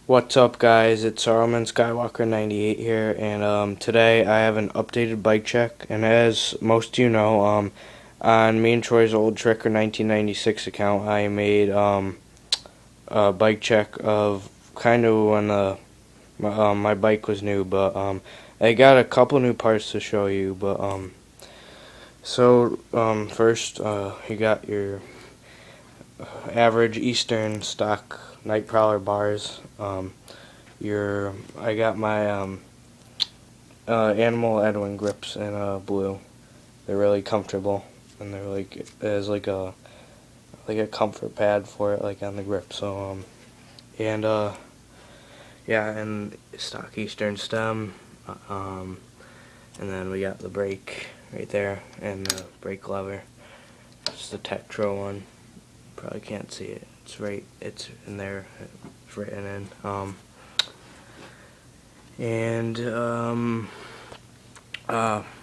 What's up, guys? It's Saruman Skywalker 98 here, and today I have an updated bike check. And as most of you know, on me and Troy's old Tricker 1996 account, I made a bike check of kind of when my bike was new, but I got a couple new parts to show you. But first, you got your average Eastern stock night Prowler bars. I got my Animal Edwin grips in blue. They're really comfortable, and they're like there's like a comfort pad for it, like on the grip. So and yeah, and stock Eastern stem. And then we got the brake right there, and the brake lever. It's the Tektro one. Probably can't see it. It's in there. It's written in.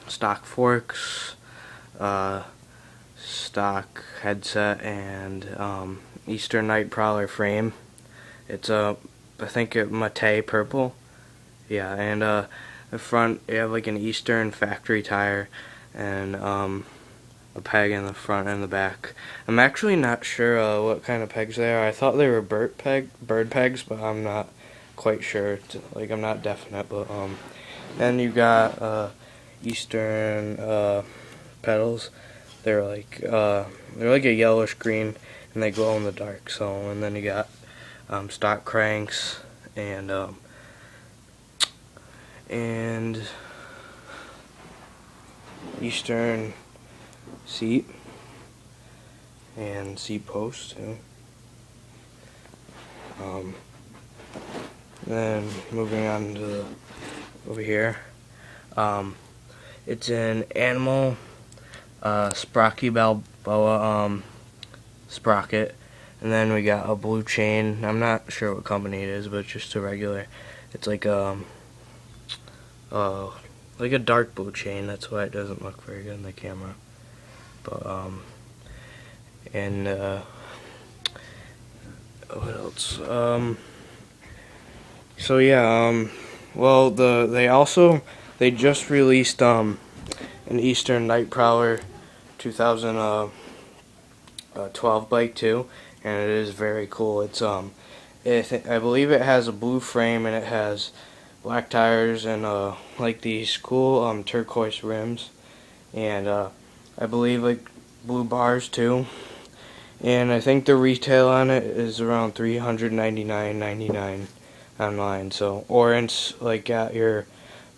Stock forks, stock headset, and Eastern Night Prowler frame. It's I think a matte purple. Yeah, and the front you have like an Eastern factory tire, and a peg in the front and the back. I'm actually not sure what kind of pegs they are. I thought they were bird pegs, but I'm not quite sure. Like, I'm not definite, but then you got Eastern pedals. They're like a yellowish green, and they glow in the dark. So, and then you got stock cranks and Eastern seat and seat post too. Then moving on to over here, it's an Animal Sprocky Balboa sprocket, and then we got a blue chain. I'm not sure what company it is, but it's just a regular. It's like a dark blue chain. That's why it doesn't look very good in the camera. But what else? So yeah, well, they just released an Eastern Night Prowler 2012 bike too, and it is very cool. It's I believe it has a blue frame, and it has black tires and like these cool turquoise rims, and I believe like blue bars too. And I think the retail on it is around $399.99 online. So, or it's like at your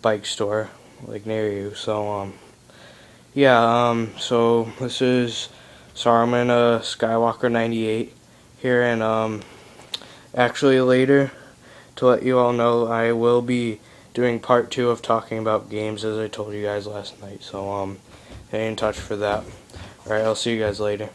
bike store, like near you. So yeah. So this is Saruman Skywalker 98 here, and actually later, to let you all know, I will be doing part 2 of talking about games, as I told you guys last night. So stay in touch for that. Alright, I'll see you guys later.